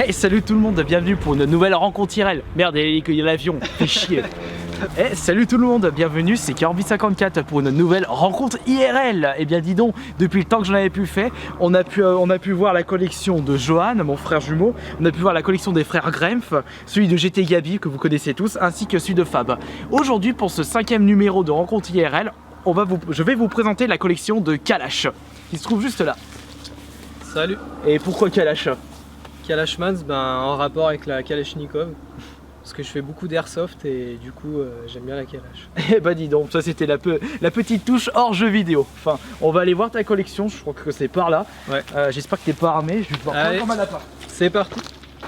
Hey, salut tout le monde, bienvenue pour une nouvelle rencontre IRL. Merde, il y a l'avion, fait chier. Hey, salut tout le monde, bienvenue, c'est Kirby54 pour une nouvelle rencontre IRL. Et bien dis donc, depuis le temps que j'en avais plus fait, on a pu voir la collection de Johan, mon frère jumeau, on a pu voir la collection des frères Grempf, celui de GT Gabi que vous connaissez tous, ainsi que celui de Fab. Aujourd'hui, pour ce 5e numéro de rencontre IRL, je vais vous présenter la collection de Kalash, qui se trouve juste là. Salut. Et pourquoi Kalash? Kalashmans, en rapport avec la Kalachnikov, parce que je fais beaucoup d'airsoft et du coup j'aime bien la Kalash. Eh bah dis donc, ça c'était la petite touche hors jeu vidéo. Enfin, on va aller voir ta collection, je crois que c'est par là. Ouais. J'espère que t'es pas armé, je vais te voir plein comme un lapin. C'est parti.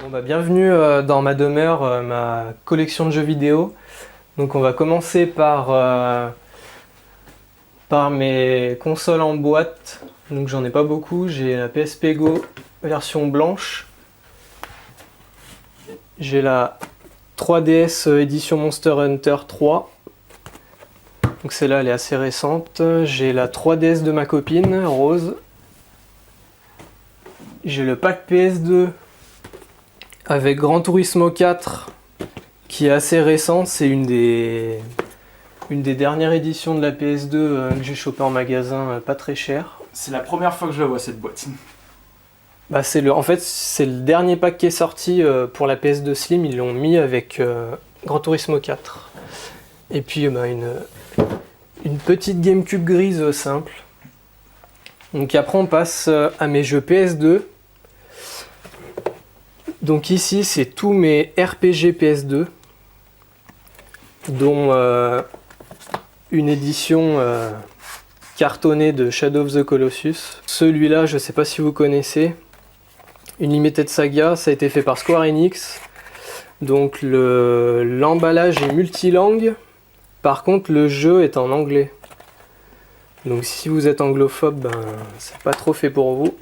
Bon bienvenue dans ma demeure, ma collection de jeux vidéo. Donc on va commencer par mes consoles en boîte. Donc j'en ai pas beaucoup, j'ai la PSP Go version blanche. J'ai la 3DS édition Monster Hunter 3. Donc celle-là elle est assez récente. J'ai la 3DS de ma copine, Rose. J'ai le pack PS2 avec Gran Turismo 4 qui est assez récente. C'est une des dernières éditions de la PS2 que j'ai chopé en magasin, pas très cher. C'est la première fois que je la vois cette boîte. En fait, c'est le dernier pack qui est sorti pour la PS2 Slim, ils l'ont mis avec Gran Turismo 4. Et puis une petite GameCube grise simple. Donc après on passe à mes jeux PS2. Donc ici c'est tous mes RPG PS2, dont une édition cartonnée de Shadow of the Colossus. Celui-là, je sais pas si vous connaissez. Une Limited Saga, ça a été fait par Square Enix. Donc l'emballage est multilangue. Par contre, le jeu est en anglais. Donc si vous êtes anglophobe, c'est pas trop fait pour vous.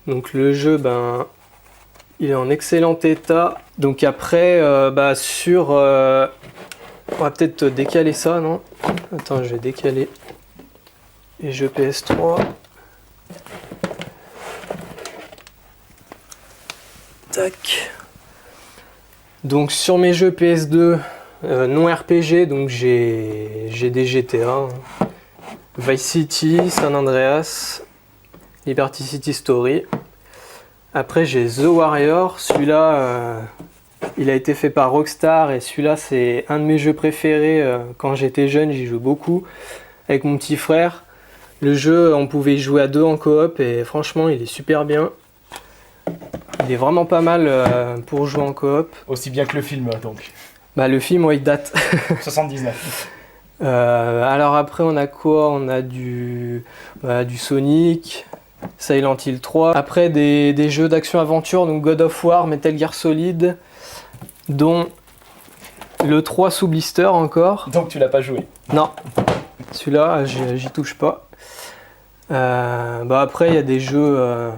Donc le jeu, il est en excellent état. Donc après, on va peut-être décaler ça, non? Attends, je vais décaler les jeux PS3. Tac. Donc sur mes jeux PS2 non RPG, donc j'ai des GTA, Vice City, San Andreas, Liberty City Story. Après j'ai The Warrior, celui-là il a été fait par Rockstar et celui-là c'est un de mes jeux préférés. Quand j'étais jeune, j'y jouais beaucoup avec mon petit frère. Le jeu, on pouvait y jouer à deux en coop et franchement il est super bien. Il est vraiment pas mal pour jouer en coop. Aussi bien que le film donc. Le film, il date. 79. Alors après on a quoi? On a du Sonic, Silent Hill 3. Après des jeux d'action-aventure, donc God of War, Metal Gear Solid, dont le 3 sous blister encore. Donc tu l'as pas joué? Non, celui-là j'y touche pas. Après il y a des jeux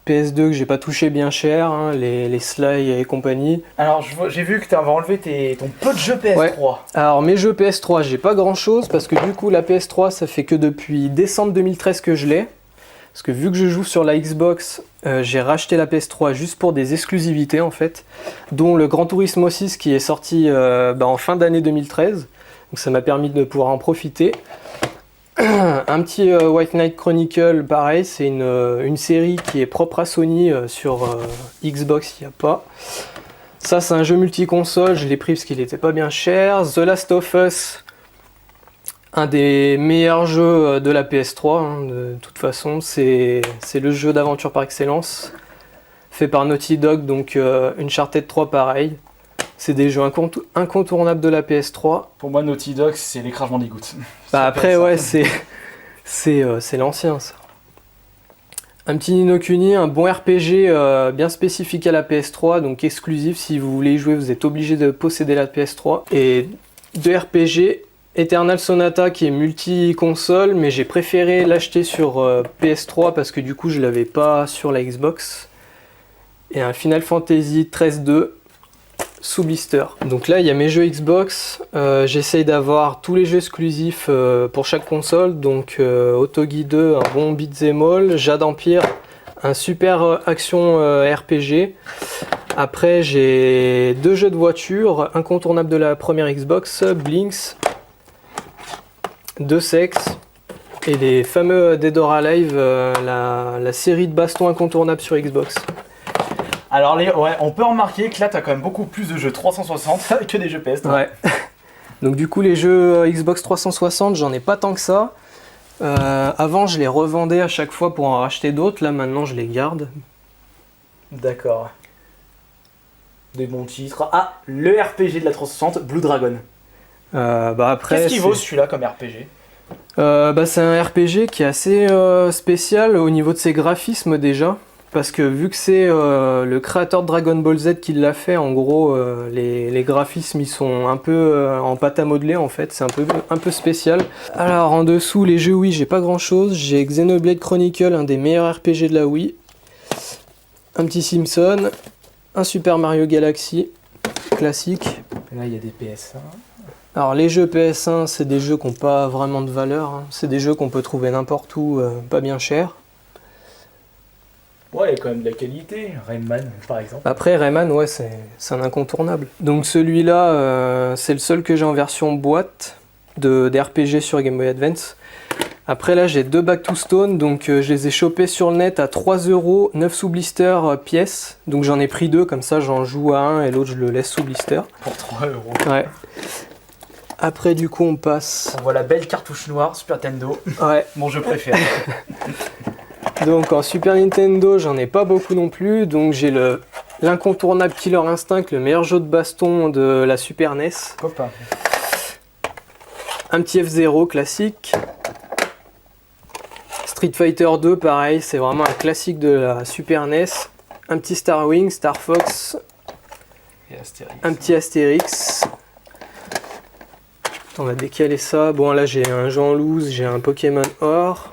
PS2 que j'ai pas touché bien cher, les Sly et compagnie. Alors j'ai vu que tu avais enlevé ton peu de jeux PS3. Ouais. Alors mes jeux PS3, j'ai pas grand chose parce que du coup la PS3 ça fait que depuis décembre 2013 que je l'ai. Parce que vu que je joue sur la Xbox, j'ai racheté la PS3 juste pour des exclusivités en fait, dont le Gran Turismo 6 qui est sorti en fin d'année 2013. Donc ça m'a permis de pouvoir en profiter. Un petit White Knight Chronicle, pareil, c'est une série qui est propre à Sony sur Xbox, il n'y a pas. Ça c'est un jeu multi-console, je l'ai pris parce qu'il n'était pas bien cher. The Last of Us, un des meilleurs jeux de la PS3, de toute façon, c'est le jeu d'aventure par excellence. Fait par Naughty Dog, donc Uncharted 3 pareil. C'est des jeux incontournables de la PS3. Pour moi, Naughty Dog, c'est l'écrasement des gouttes. Après, ouais, c'est l'ancien, ça. Un petit Ni no Kuni, un bon RPG bien spécifique à la PS3, donc exclusif. Si vous voulez y jouer, vous êtes obligé de posséder la PS3. Et deux RPG, Eternal Sonata qui est multi-console, mais j'ai préféré l'acheter sur PS3 parce que du coup, je l'avais pas sur la Xbox. Et un Final Fantasy 13-2. Sous blister. Donc là il y a mes jeux Xbox, j'essaye d'avoir tous les jeux exclusifs pour chaque console, donc Otogi 2, un bon beat'em all, Jade Empire, un super action RPG. Après, j'ai 2 jeux de voiture incontournables de la première Xbox, Blinks, Deux Sexes et les fameux Dead or Alive, la série de bastons incontournables sur Xbox. Alors ouais, on peut remarquer que là t'as quand même beaucoup plus de jeux 360 que des jeux PS. Ouais. Donc du coup les jeux Xbox 360, j'en ai pas tant que ça. Avant je les revendais à chaque fois pour en racheter d'autres, là maintenant je les garde. D'accord. Des bons titres. Ah, le RPG de la 360, Blue Dragon. Après, qu'est-ce qu'il vaut celui-là comme RPG? C'est un RPG qui est assez spécial au niveau de ses graphismes déjà. Parce que vu que c'est le créateur de Dragon Ball Z qui l'a fait, en gros, les graphismes ils sont un peu en pâte à modeler en fait, c'est un peu spécial. Alors en dessous, les jeux Wii, j'ai pas grand chose. J'ai Xenoblade Chronicle, un des meilleurs RPG de la Wii. Un petit Simpson, un Super Mario Galaxy, classique. Là il y a des PS1. Alors les jeux PS1, c'est des jeux qui n'ont pas vraiment de valeur, hein. C'est des jeux qu'on peut trouver n'importe où, pas bien cher. Ouais, il y a quand même de la qualité, Rayman par exemple. Après Rayman, ouais, c'est un incontournable. Donc celui-là, c'est le seul que j'ai en version boîte d'RPG sur Game Boy Advance. Après là, j'ai 2 Back to Stone, donc je les ai chopés sur le net à 3€, 9 sous blister pièce. Donc j'en ai pris 2, comme ça j'en joue à un et l'autre je le laisse sous blister. Pour 3€. Ouais. Après du coup on passe... On voit la belle cartouche noire, Super Nintendo. Ouais. Mon jeu préféré. Donc en Super Nintendo, j'en ai pas beaucoup non plus. Donc j'ai l'incontournable Killer Instinct, le meilleur jeu de baston de la Super NES. Copain. Un petit F-Zero classique. Street Fighter 2, pareil, c'est vraiment un classique de la Super NES. Un petit Star Wing, Star Fox. Et Astérix. Un petit Astérix. On va décaler ça. Bon là j'ai un jeu en loose, j'ai un Pokémon Or.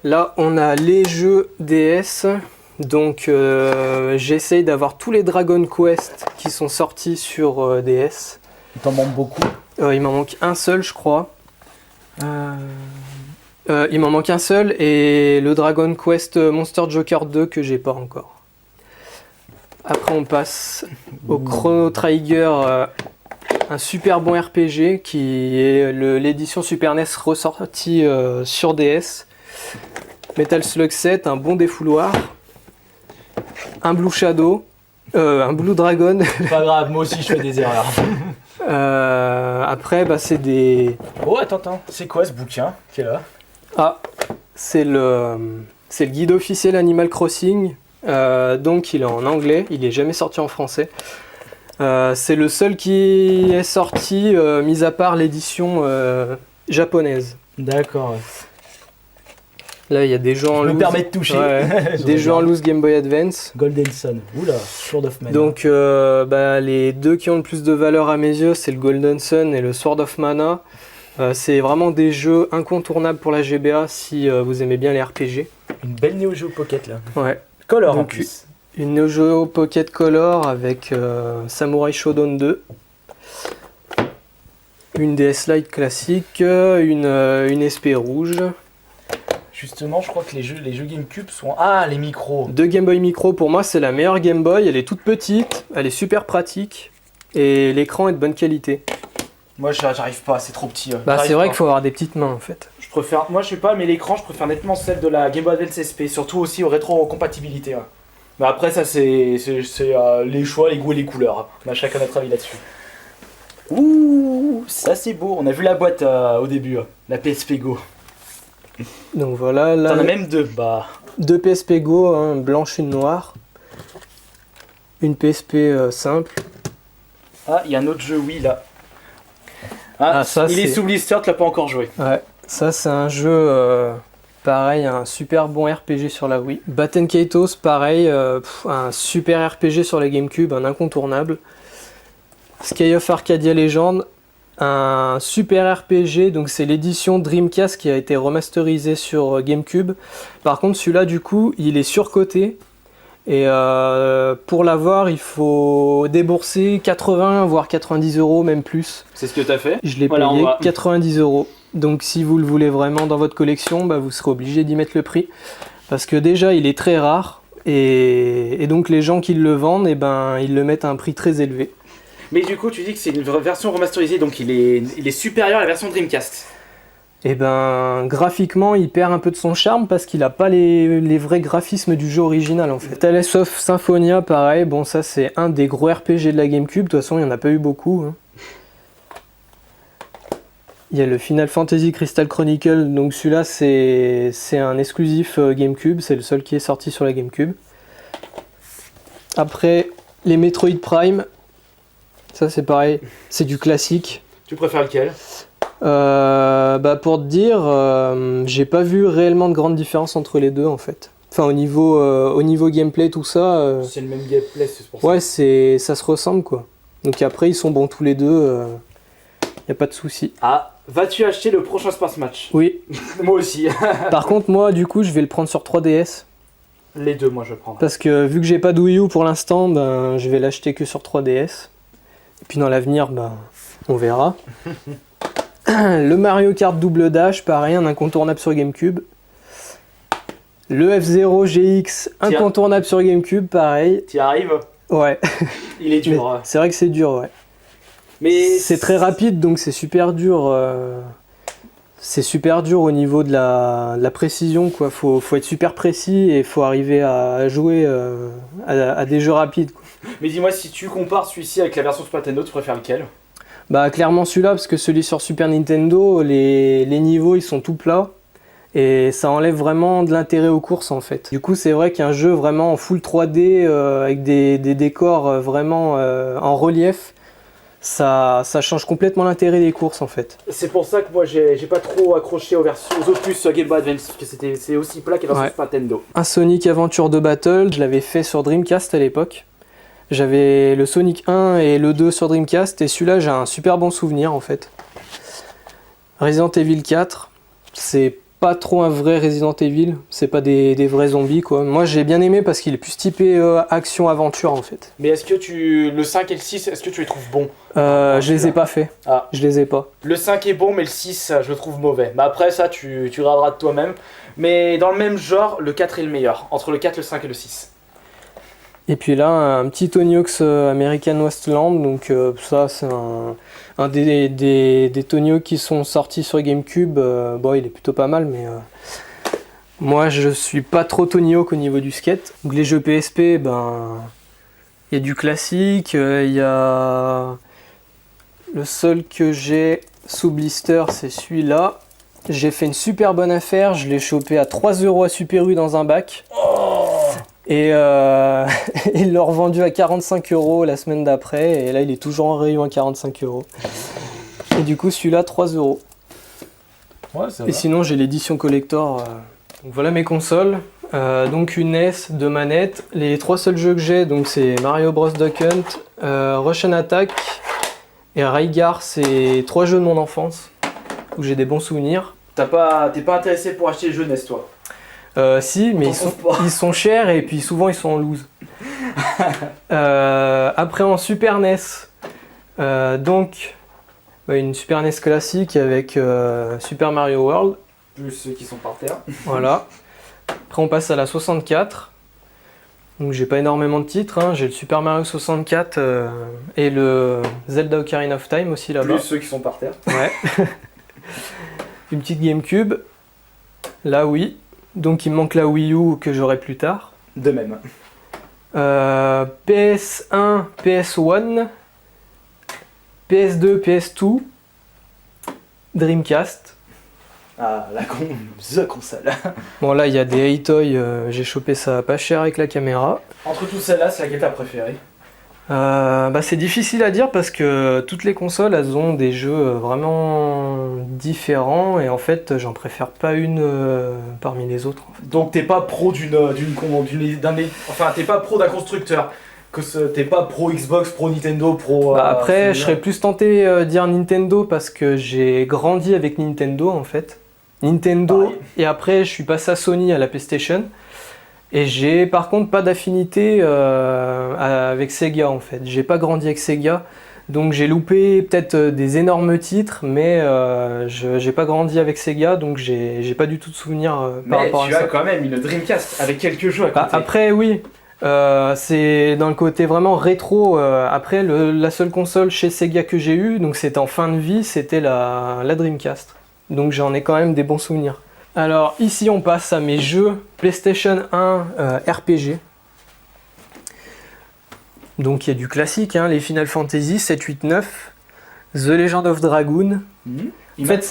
Là, on a les jeux DS, donc j'essaye d'avoir tous les Dragon Quest qui sont sortis sur DS. Il t'en manque beaucoup. Il m'en manque un seul, je crois. Il m'en manque un seul et le Dragon Quest Monster Joker 2 que j'ai pas encore. Après, on passe au Chrono Trigger, un super bon RPG qui est l'édition Super NES ressortie sur DS. Metal Slug 7, un bon défouloir, un Blue Shadow, un Blue Dragon. Pas grave, moi aussi je fais des erreurs. Après, c'est des... Oh, attends, c'est quoi ce bouquin qui est là? Ah, c'est le guide officiel Animal Crossing, donc il est en anglais, il est jamais sorti en français. C'est le seul qui est sorti, mis à part l'édition japonaise. D'accord. Là, il y a des jeux en loose. Me permet de toucher. Ouais, des jeux en loose Game Boy Advance. Golden Sun. Oula, Sword of Mana. Donc, les deux qui ont le plus de valeur à mes yeux, c'est le Golden Sun et le Sword of Mana. C'est vraiment des jeux incontournables pour la GBA si vous aimez bien les RPG. Une belle Neo Geo Pocket là. Ouais. Color en Donc, plus. Une Neo Geo Pocket Color avec Samurai Shodown 2. Une DS Lite classique, une SP rouge. Justement, je crois que les jeux GameCube sont... Ah, les micros. Deux Game Boy Micro, pour moi, c'est la meilleure Game Boy. Elle est toute petite, elle est super pratique et l'écran est de bonne qualité. Moi, j'arrive pas, c'est trop petit. C'est vrai qu'il faut avoir des petites mains en fait. Je préfère... Moi, je sais pas, mais l'écran, je préfère nettement celle de la Game Boy Advance SP, surtout aussi aux rétro-compatibilité. Ouais. Mais après, ça, c'est les choix, les goûts et les couleurs. On a chacun notre avis là-dessus. Ouh, ça c'est beau. On a vu la boîte au début, la PSP Go. Donc voilà, là. T'en as même deux. Deux PSP Go, hein, blanche, une noire. Une PSP simple. Ah, il y a un autre jeu, oui, là. Ça, il est sous blister, tu l'as pas encore joué. Ouais, ça c'est un jeu, pareil, un super bon RPG sur la Wii. Batten Kaitos, pareil, un super RPG sur la GameCube, un incontournable. Sky of Arcadia Legend, un super RPG, donc c'est l'édition Dreamcast qui a été remasterisée sur GameCube. Par contre celui-là du coup il est surcoté et pour l'avoir il faut débourser 80 voire 90 € même plus. C'est ce que t'as fait. Je l'ai payé 90 €. Donc si vous le voulez vraiment dans votre collection, bah, vous serez obligé d'y mettre le prix. Parce que déjà il est très rare et donc les gens qui le vendent, ils le mettent à un prix très élevé. Mais du coup tu dis que c'est une version remasterisée, donc il est supérieur à la version Dreamcast. Et graphiquement il perd un peu de son charme parce qu'il n'a pas les vrais graphismes du jeu original en fait. Tales of Symphonia pareil, bon ça c'est un des gros RPG de la GameCube, de toute façon il n'y en a pas eu beaucoup. Hein. Il y a le Final Fantasy Crystal Chronicle, donc celui-là c'est un exclusif GameCube, c'est le seul qui est sorti sur la GameCube. Après les Metroid Prime, ça c'est pareil, c'est du classique. Tu préfères lequel ? Pour te dire, j'ai pas vu réellement de grande différence entre les deux en fait. Enfin au niveau gameplay tout ça. C'est le même gameplay, c'est pour ça. Ouais, ça se ressemble quoi. Donc après ils sont bons tous les deux, y a pas de souci. Ah, vas-tu acheter le prochain Sparse Match ? Oui. Moi aussi. Par contre moi du coup je vais le prendre sur 3DS. Les deux moi je vais prendre. Parce que vu que j'ai pas de Wii U pour l'instant, je vais l'acheter que sur 3DS. Et puis dans l'avenir, on verra. Le Mario Kart Double Dash, pareil, un incontournable sur GameCube. Le F-Zero GX, incontournable sur GameCube, pareil. T'y arrives ? Ouais. Il est dur. C'est vrai que c'est dur, ouais. Mais c'est très rapide, donc c'est super dur. C'est super dur au niveau de la précision, quoi. Faut être super précis et faut arriver à jouer à des jeux rapides, quoi. Mais dis-moi, si tu compares celui-ci avec la version Super Nintendo, tu préfères lequel ? Clairement celui-là, parce que celui sur Super Nintendo, les niveaux ils sont tout plats et ça enlève vraiment de l'intérêt aux courses en fait. Du coup c'est vrai qu'un jeu vraiment en full 3D avec des décors vraiment en relief, ça change complètement l'intérêt des courses en fait. C'est pour ça que moi j'ai pas trop accroché aux opus Game Boy Advance, parce que c'est aussi plat que la version Super Nintendo. Un Sonic Adventure de Battle, je l'avais fait sur Dreamcast à l'époque. J'avais le Sonic 1 et le 2 sur Dreamcast et celui-là j'ai un super bon souvenir en fait. Resident Evil 4, c'est pas trop un vrai Resident Evil, c'est pas des vrais zombies quoi. Moi j'ai bien aimé parce qu'il est plus typé action-aventure en fait. Mais est-ce que le 5 et le 6, est-ce que tu les trouves bons ? Je les ai pas fait, je les ai pas. Le 5 est bon mais le 6 je le trouve mauvais. Mais après ça tu regarderas de toi-même. Mais dans le même genre, le 4 est le meilleur, entre le 4, le 5 et le 6. Et puis là, un petit Tony Hawk's American Wasteland, donc ça c'est un des Tony Hawk qui sont sortis sur GameCube. Il est plutôt pas mal, mais moi je suis pas trop Tony Hawk au niveau du skate. Donc les jeux PSP, il y a du classique, il y a le seul que j'ai sous blister, c'est celui-là. J'ai fait une super bonne affaire, je l'ai chopé à 3€ à Super U dans un bac. Et il l'a revendu à 45€ la semaine d'après, et là il est toujours en rayon à 45€. Et du coup celui-là 3€. Ouais, ça et va. Sinon j'ai l'édition collector. Donc voilà mes consoles. Donc une NES, 2 manettes. Les 3 seuls jeux que j'ai, donc c'est Mario Bros Duck Hunt, Russian Attack et Rygar, c'est 3 jeux de mon enfance où j'ai des bons souvenirs. T'es pas intéressé pour acheter les jeux NES toi ? Si, mais ils sont chers et puis souvent ils sont en loose. Après en Super NES, une Super NES classique avec Super Mario World. Plus ceux qui sont par terre. Voilà. Après on passe à la 64. Donc j'ai pas énormément de titres, hein. J'ai le Super Mario 64 et le Zelda Ocarina of Time aussi là-bas. Plus ceux qui sont par terre. Ouais. Une petite GameCube. Là oui. Donc il me manque la Wii U que j'aurai plus tard. De même. PS1, PS1, PS2, PS2, Dreamcast. Ah, the console. Bon là il y a des Hey-Toy, j'ai chopé ça pas cher avec la caméra. Entre toutes celles-là, c'est laquelle t'as préférée ? C'est difficile à dire parce que toutes les consoles elles ont des jeux vraiment différents et en fait j'en préfère pas une parmi les autres en fait. Donc t'es pas pro t'es pas pro d'un constructeur, t'es pas pro Xbox, pro Nintendo, pro... Après je serais plus tenté dire Nintendo parce que j'ai grandi avec Nintendo en fait. Nintendo pareil. Et après je suis passé à Sony à la PlayStation. Et j'ai par contre pas d'affinité avec Sega en fait. J'ai pas grandi avec Sega. Donc j'ai loupé peut-être des énormes titres, mais j'ai pas grandi avec Sega, donc j'ai pas du tout de souvenirs par Mais rapport à tu ça. as quand même une Dreamcast avec quelques jeux à côté. Après oui, c'est dans le côté vraiment rétro. Après la seule console chez Sega que j'ai eue, donc c'était en fin de vie, c'était la Dreamcast. Donc j'en ai quand même des bons souvenirs. Alors ici on passe à mes jeux PlayStation 1 RPG. Donc il y a du classique, hein, les Final Fantasy 7, 8, 9, The Legend of Dragoon. En fait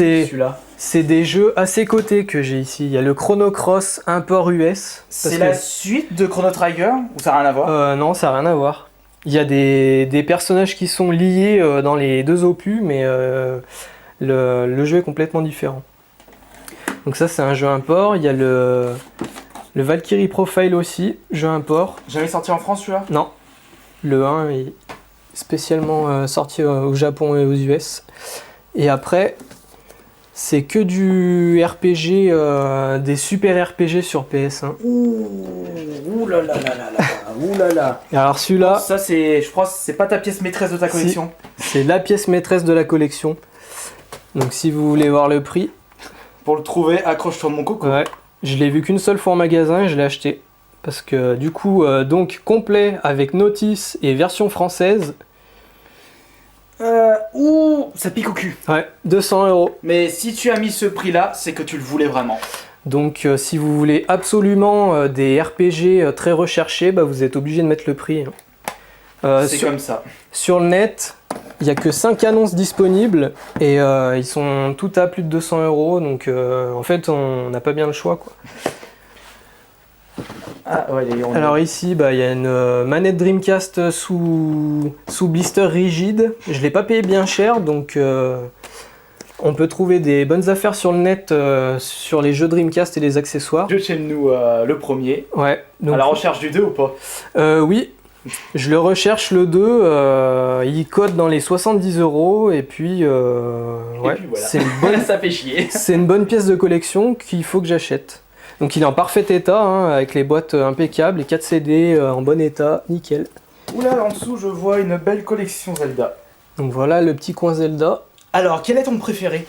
c'est des jeux assez cotés que j'ai ici. Il y a le Chrono Cross import US. C'est la suite de Chrono Trigger ou ça n'a rien à voir? Non, ça n'a rien à voir. Il y a des personnages qui sont liés dans les deux opus, mais le jeu est complètement différent. Donc ça c'est un jeu import. Il y a le Valkyrie Profile aussi, jeu import. Jamais sorti en France celui-là? Non. Le 1 est spécialement sorti au Japon et aux US. Et après, c'est que du RPG, des super RPG sur PS1. Ouh là là là là là, ouh là là. Et alors celui-là, Ça c'est, je crois, c'est pas ta pièce maîtresse de ta collection. c'est la pièce maîtresse de la collection. Donc si vous voulez voir le prix, Pour le trouver, accroche-toi de mon coco. ouais, je l'ai vu qu'une seule fois en magasin et je l'ai acheté. Parce que du coup, donc complet avec notice et version française, Ouh, ça pique au cul. ouais, 200 €. Mais si tu as mis ce prix-là, c'est que tu le voulais vraiment. Donc si vous voulez absolument des RPG très recherchés, bah, vous êtes obligé de mettre le prix. C'est comme ça. Sur le net, il n'y a que 5 annonces disponibles et ils sont tout à plus de 200 €. Donc en fait, on n'a pas bien le choix, quoi. Ah ouais, Alors ici, bah, il y a une manette Dreamcast sous blister rigide. Je ne l'ai pas payé bien cher, donc on peut trouver des bonnes affaires sur le net sur les jeux Dreamcast et les accessoires. de chez nous le premier. Ouais, donc, À la recherche du 2 ou pas? oui, je le recherche le 2, il code dans les 70 € et puis, ouais, puis voilà. c'est une bonne, Ça fait chier. c'est une bonne pièce de collection qu'il faut que j'achète. Donc il est en parfait état, hein, avec les boîtes impeccables, les 4 CD en bon état, nickel. Oula, en dessous, je vois une belle collection Zelda. Donc voilà le petit coin Zelda. Alors, quel est ton préféré?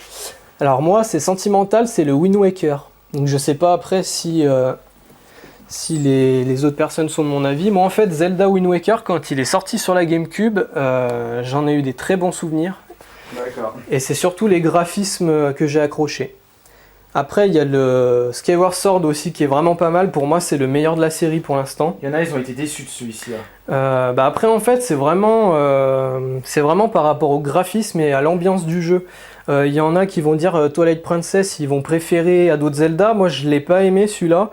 Alors moi, c'est sentimental, c'est le Wind Waker. Donc je sais pas après si les autres personnes sont de mon avis. Moi en fait, Zelda Wind Waker, quand il est sorti sur la GameCube, j'en ai eu des très bons souvenirs. D'accord. Et c'est surtout les graphismes que j'ai accrochés. Après, il y a le Skyward Sword aussi qui est vraiment pas mal. Pour moi, c'est le meilleur de la série pour l'instant. Il y en a, ils ont été déçus de celui-ci. Là. Bah après, en fait, c'est vraiment par rapport au graphisme et à l'ambiance du jeu. Il y en a qui vont dire Twilight Princess, ils vont préférer à d'autres Zelda. Moi, je l'ai pas aimé celui-là.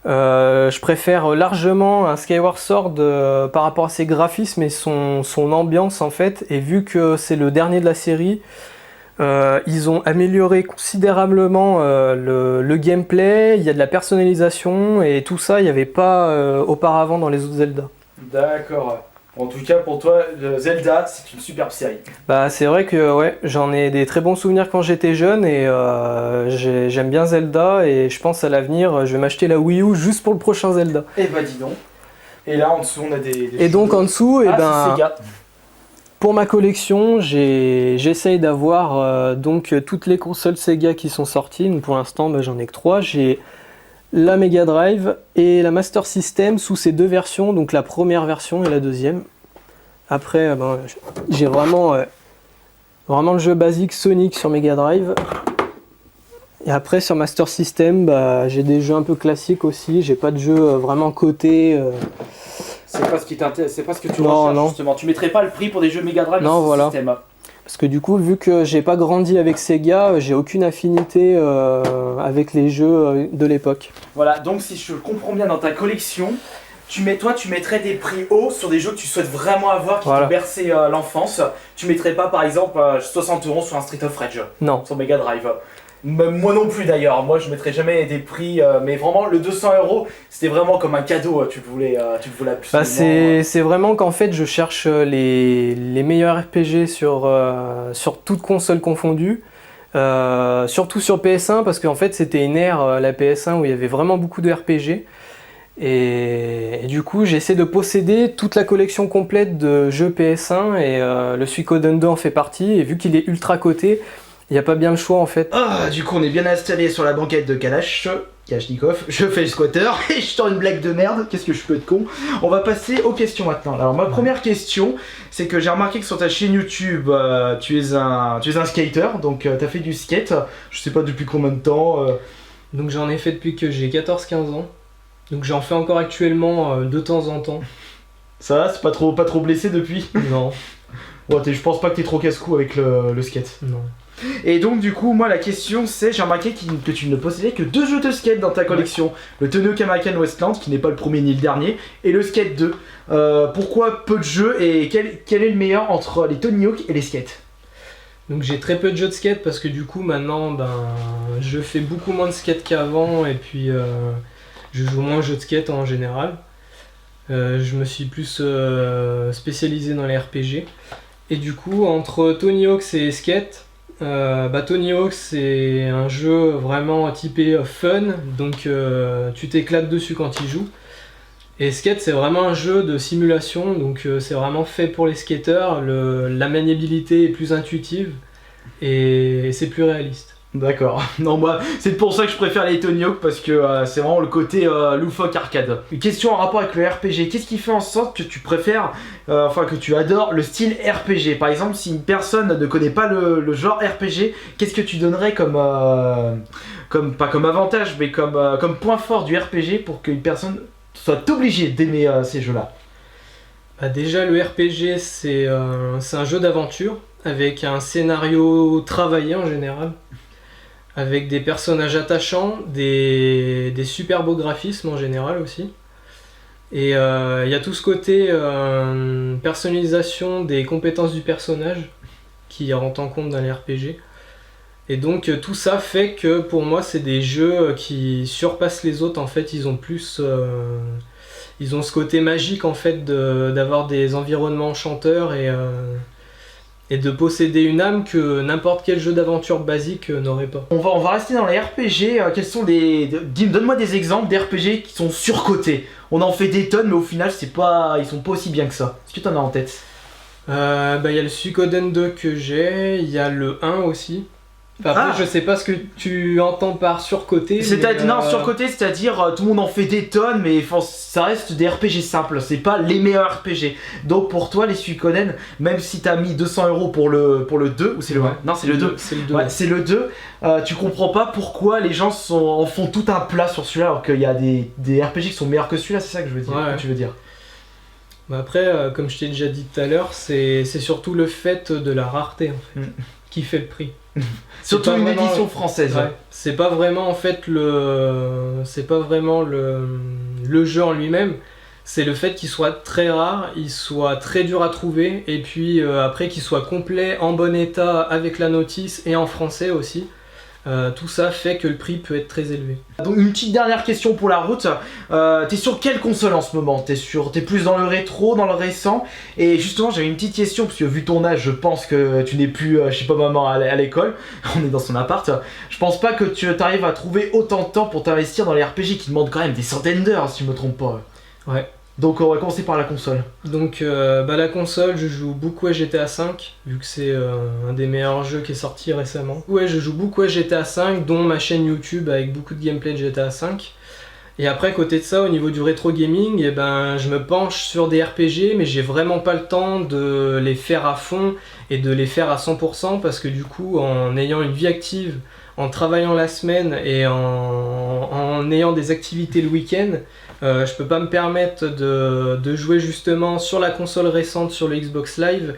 Je préfère largement un Skyward Sword par rapport à ses graphismes et son ambiance en fait. Et vu que c'est le dernier de la série, ils ont amélioré considérablement le gameplay, il y a de la personnalisation et tout ça, il n'y avait pas auparavant dans les autres Zelda. D'accord. En tout cas, pour toi, Zelda, c'est une superbe série. Bah, c'est vrai que ouais, j'en ai des très bons souvenirs quand j'étais jeune et j'aime bien Zelda et je pense à l'avenir, je vais m'acheter la Wii U juste pour le prochain Zelda. Eh bah dis donc. Et là, en dessous, on a des Et donc en dessous, c'est Sega. Pour ma collection, j'essaye d'avoir donc toutes les consoles Sega qui sont sorties. Donc, pour l'instant, bah, j'en ai que 3. J'ai la Mega Drive et la Master System sous ces deux versions, donc la première version et la deuxième. Après, ben, j'ai vraiment le jeu basique Sonic sur Mega Drive. Et après, sur Master System, bah, j'ai des jeux un peu classiques aussi. J'ai pas de jeux vraiment cotés. C'est pas ce qui t'intéresse, c'est pas ce que tu Non, recherches non. justement. Tu mettrais pas le prix pour des jeux Mega Drive Non, sur voilà. système. Parce que du coup, vu que j'ai pas grandi avec Sega, j'ai aucune affinité avec les jeux de l'époque. Voilà, donc si je comprends bien dans ta collection, tu mettrais des prix hauts sur des jeux que tu souhaites vraiment avoir, qui Voilà. t'ont bercé l'enfance. Tu mettrais pas par exemple 60 € sur un Street of Rage Non. sur Mega Drive. Même moi non plus d'ailleurs, moi je mettrais jamais des prix, mais vraiment le 200 €, c'était vraiment comme un cadeau, tu le voulais absolument. Bah, c'est vraiment qu'en fait je cherche les meilleurs RPG sur toutes consoles confondues, surtout sur PS1 parce qu'en fait c'était une ère, la PS1, où il y avait vraiment beaucoup de RPG Et du coup, j'essaie de posséder toute la collection complète de jeux PS1 et le Suikoden 2 en fait partie. Et vu qu'il est ultra coté, il n'y a pas bien le choix en fait. Ah, du coup, on est bien installé sur la banquette de Kalachnikov, je fais le squatter et je sors une blague de merde, qu'est-ce que je peux être con. On va passer aux questions maintenant. Alors ma première question, c'est que j'ai remarqué que sur ta chaîne YouTube, tu es un skater, donc t'as fait du skate, je sais pas depuis combien de temps. Donc j'en ai fait depuis que j'ai 14-15 ans. Donc j'en fais encore actuellement de temps en temps. Ça va, c'est pas trop blessé depuis? Non. Ouais, je pense pas que t'es trop casse-cou avec le skate. Non. Et donc du coup moi la question c'est, j'ai remarqué que tu ne possédais que 2 jeux de skate dans ta collection, le Tony Hawk American Westland qui n'est pas le premier ni le dernier, et le Skate 2. Pourquoi peu de jeux et quel est le meilleur entre les Tony Hawk et les skates? Donc j'ai très peu de jeux de skate parce que du coup maintenant je fais beaucoup moins de skate qu'avant et puis je joue moins aux jeux de skate en général. Je me suis plus spécialisé dans les RPG. Et du coup entre Tony Hawk et skate, Tony Hawk c'est un jeu vraiment typé fun, donc tu t'éclates dessus quand tu joues. Et skate c'est vraiment un jeu de simulation, donc c'est vraiment fait pour les skateurs, la maniabilité est plus intuitive et c'est plus réaliste. D'accord, non moi c'est pour ça que je préfère les Tony Hawk parce que c'est vraiment le côté loufoque arcade. Une question en rapport avec le RPG, qu'est-ce qui fait en sorte que tu préfères, que tu adores le style RPG? Par exemple si une personne ne connaît pas le genre RPG, qu'est-ce que tu donnerais pas comme avantage mais comme point fort du RPG pour qu'une personne soit obligée d'aimer ces jeux-là? Déjà le RPG c'est un jeu d'aventure avec un scénario travaillé en général, avec des personnages attachants, des super beaux graphismes en général aussi. Et il y a tout ce côté personnalisation des compétences du personnage qui rentre en compte dans les RPG. Et donc tout ça fait que pour moi c'est des jeux qui surpassent les autres en fait, ils ont ce côté magique en fait d'avoir des environnements enchanteurs et de posséder une âme que n'importe quel jeu d'aventure basique n'aurait pas. On va rester dans les RPG, donne-moi des exemples d'RPG qui sont surcotés. On en fait des tonnes mais au final ils sont pas aussi bien que ça. Est-ce que t'en as en tête? Y a le Suikoden 2 que j'ai, il y a le 1 aussi. Après, je sais pas ce que tu entends par surcoté. Non, surcoté, c'est-à-dire tout le monde en fait des tonnes, mais ça reste des RPG simples, c'est pas les meilleurs RPG. Donc pour toi, les Suikoden, même si t'as mis 200 € pour le 2, ou c'est le 1? Non, c'est le 2. C'est le 2. Ouais, c'est le 2. Tu comprends pas pourquoi les gens en font tout un plat sur celui-là, alors qu'il y a des RPG qui sont meilleurs que celui-là, c'est ça que je veux dire. Ouais. Que tu veux dire. Après, comme je t'ai déjà dit tout à l'heure, c'est surtout le fait de la rareté en fait, qui fait le prix. Surtout une édition française. Ouais. C'est pas vraiment en fait le jeu en lui-même, c'est le fait qu'il soit très rare, il soit très dur à trouver et puis après qu'il soit complet, en bon état avec la notice et en français aussi. Tout ça fait que le prix peut être très élevé. Donc une petite dernière question pour la route. T'es sur quelle console en ce moment? T'es plus dans le rétro, dans le récent? Et justement j'avais une petite question, parce que vu ton âge, je pense que tu n'es plus, je sais pas, maman à l'école. On est dans son appart. Je pense pas que tu arrives à trouver autant de temps pour t'investir dans les RPG qui demandent quand même des centaines d'heures, si je me trompe pas. Ouais. Donc on va commencer par la console. Donc la console, je joue beaucoup à GTA V, vu que c'est un des meilleurs jeux qui est sorti récemment. Ouais, je joue beaucoup à GTA V, dont ma chaîne YouTube avec beaucoup de gameplay de GTA V. Et après, côté de ça, au niveau du rétro gaming, je me penche sur des RPG, mais j'ai vraiment pas le temps de les faire à fond et de les faire à 100%, parce que du coup, en ayant une vie active, en travaillant la semaine et en ayant des activités le week-end, je peux pas me permettre de jouer justement sur la console récente, sur le Xbox Live,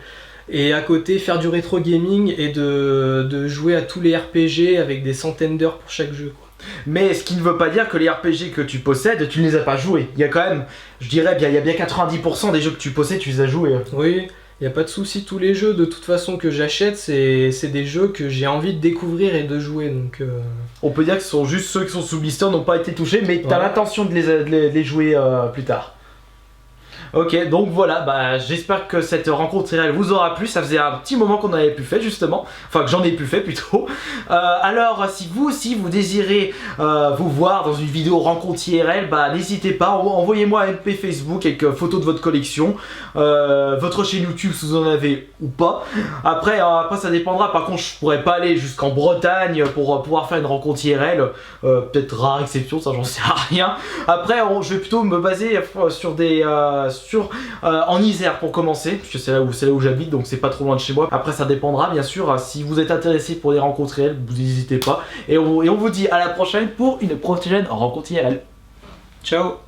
et à côté faire du rétro gaming et de jouer à tous les RPG avec des centaines d'heures pour chaque jeu, quoi. Mais ce qui ne veut pas dire que les RPG que tu possèdes, tu ne les as pas joués. Il y a quand même, je dirais, il y a bien 90% des jeux que tu possèdes, tu les as joués. Oui, il n'y a pas de souci, tous les jeux de toute façon que j'achète, c'est des jeux que j'ai envie de découvrir et de jouer. Donc, on peut dire que ce sont juste ceux qui sont sous blister, n'ont pas été touchés, mais tu as l'intention de les jouer plus tard. Ok, donc voilà, bah, j'espère que cette rencontre IRL vous aura plu. Ça faisait un petit moment qu'on n'avait plus fait justement, enfin que j'en ai plus fait plutôt. Alors si vous aussi vous désirez vous voir dans une vidéo rencontre IRL, bah n'hésitez pas, envoyez-moi un MP Facebook avec photos de votre collection, votre chaîne YouTube si vous en avez ou pas. Après ça dépendra, par contre je pourrais pas aller jusqu'en Bretagne pour pouvoir faire une rencontre IRL, peut-être rare exception, ça j'en sais rien. Après je vais plutôt me baser sur des en Isère pour commencer, puisque c'est là où j'habite, donc c'est pas trop loin de chez moi. Après ça dépendra bien sûr, si vous êtes intéressé pour des rencontres réelles, vous n'hésitez pas. Et on vous dit à la prochaine pour une prochaine rencontre IRL. Ciao.